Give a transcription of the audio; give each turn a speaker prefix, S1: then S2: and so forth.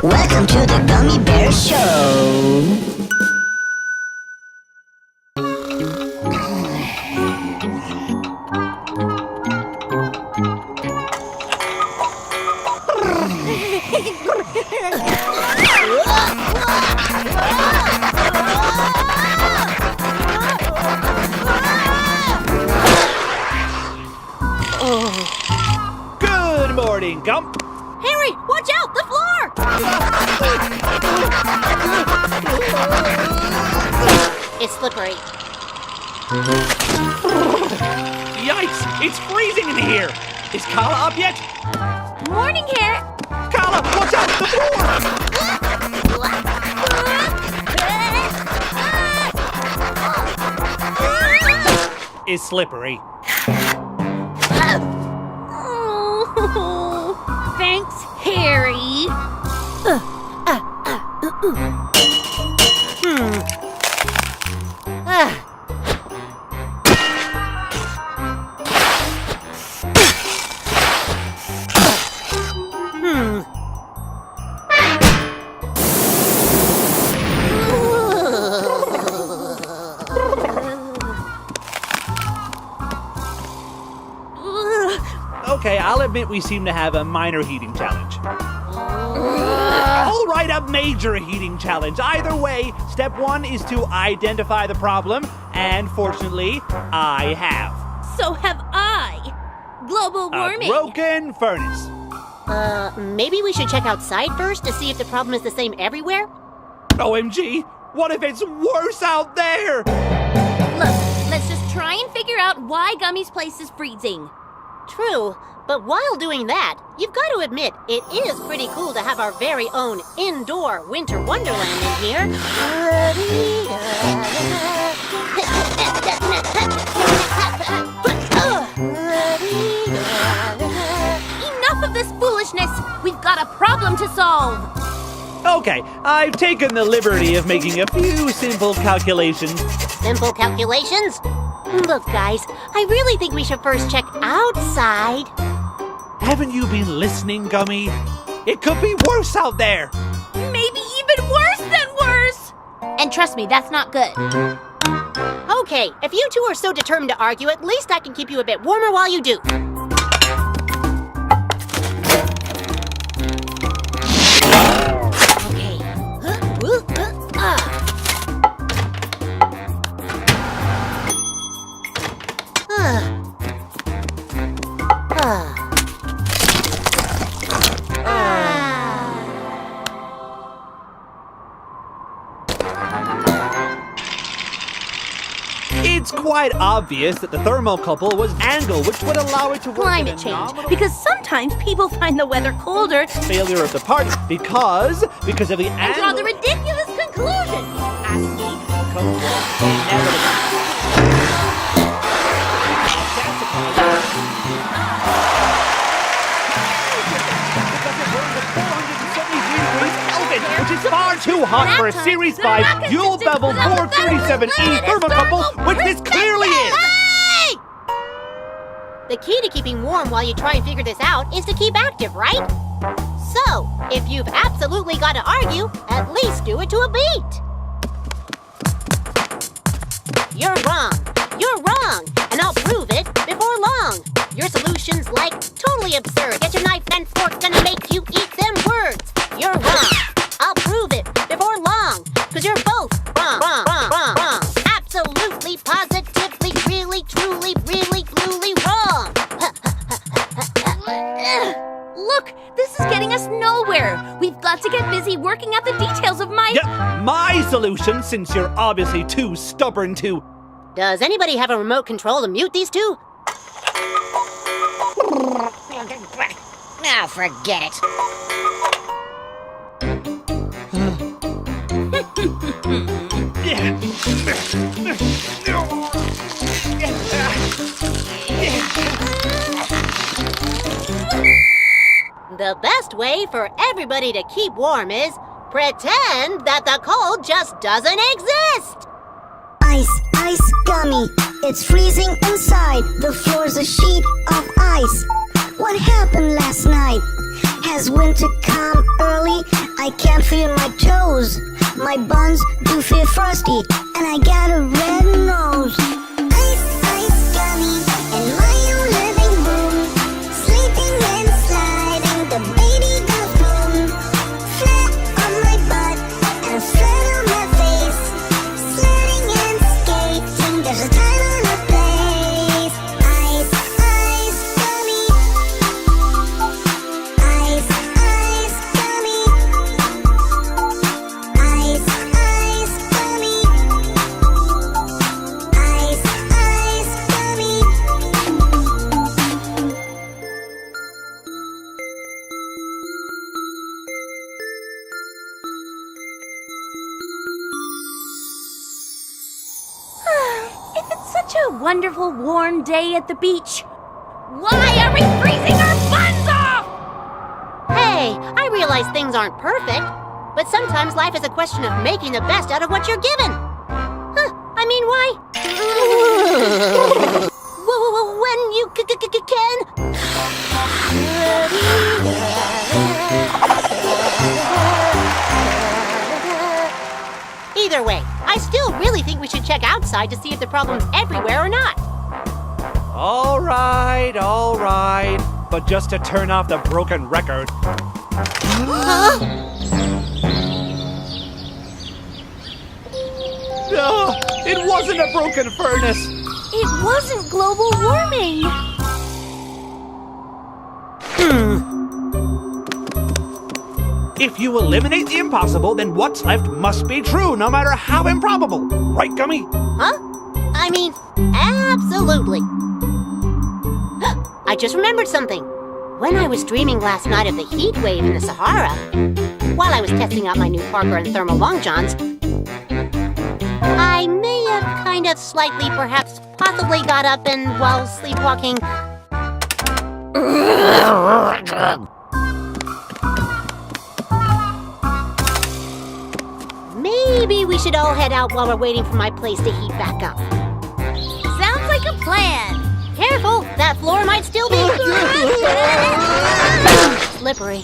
S1: Welcome to the Gummibär Show.
S2: Good morning, Gump.
S3: Harry, watch out! The floor! It's slippery.
S2: Yikes! It's freezing in here. Is Carla up yet?
S3: Morning, Harry.
S2: Carla, watch out! The floor! Is slippery.
S3: Oh, thanks, Harry.
S2: Okay, I'll admit we seem to have a minor heating challenge. All right, a major heating challenge. Either way, step one is to identify the problem, and fortunately, I have.
S3: So have I. Global warming.
S2: A broken furnace.
S3: Maybe we should check outside first to see if the problem is the same everywhere?
S2: OMG, what if it's worse out there?
S3: Look, let's just try and figure out why Gummy's place is freezing. True, but while doing that, you've got to admit, it is pretty cool to have our very own indoor winter wonderland in here. Enough of this foolishness! We've got a problem to solve!
S2: Okay, I've taken the liberty of making a few simple calculations.
S3: Simple calculations? Look, guys, I really think we should first check outside.
S2: Haven't you been listening, Gummy? It could be worse out there.
S3: Maybe even worse than worse! And trust me, that's not good. Okay, if you two are so determined to argue, at least I can keep you a bit warmer while you do.
S2: It's quite obvious that the thermocouple was angled, which would allow it to work.
S3: Climate change, because sometimes people find the weather colder
S2: Failure of the part because of the
S3: and draw the ridiculous conclusion. Ask me.
S2: Which is far too hot for a Series 5 Yule Bevel 437E thermocouple, which this clearly is!
S3: Hey! The key to keeping warm while you try and figure this out is to keep active, right? So, if you've absolutely got to argue, at least do it to a beat. You're wrong. You're wrong. And I'll prove it before long. Your solution's like totally absurd. Get your knife and fork, gonna make you eat them words. You're wrong. I'll prove it before long. Cause you're both wrong. Absolutely, positively, really, truly, really, gluely wrong. Look, this is getting us nowhere. We've got to get busy working out the details of my...
S2: Yeah, my solution, since you're obviously too stubborn to...
S3: Does anybody have a remote control to mute these two? Now forget it. The best way for everybody to keep warm is pretend that the cold just doesn't exist.
S1: Ice, ice, gummy. It's freezing inside. The floor's a sheet of ice. What happened last night? Has winter come early? I fear my toes. My buns do feel frosty, and I got a red nose. Ice, ice, gummy, in my own living room. Sleeping and sliding, the baby goes boom. Flat on my butt, and a flat on my face. Sledding and skating, there's a time and a place. Ice, ice, gummy. Ice, ice, gummy. Ice, ice, gummy. Ice, ice, gummy.
S4: If it's such a wonderful warm day at the beach, why are we freezing our buns off?
S3: Hey, I realize things aren't perfect, but sometimes life is a question of making the best out of what you're given. Huh, I mean, why? When you can. Either way, I still really think we should check outside to see if the problem's everywhere or not.
S2: All right. But just to turn off the broken record. No, it wasn't a broken furnace.
S4: It wasn't global warming.
S2: If you eliminate the impossible, then what's left must be true, no matter how improbable. Right, Gummy?
S3: Huh? I mean, absolutely. I just remembered something. When I was dreaming last night of the heat wave in the Sahara, while I was testing out my new Parker and thermal long johns, I may have kind of slightly, perhaps possibly got up and, while sleepwalking, maybe we should all head out while we're waiting for my place to heat back up.
S4: Sounds like a plan.
S3: Careful, that floor might still be slippery.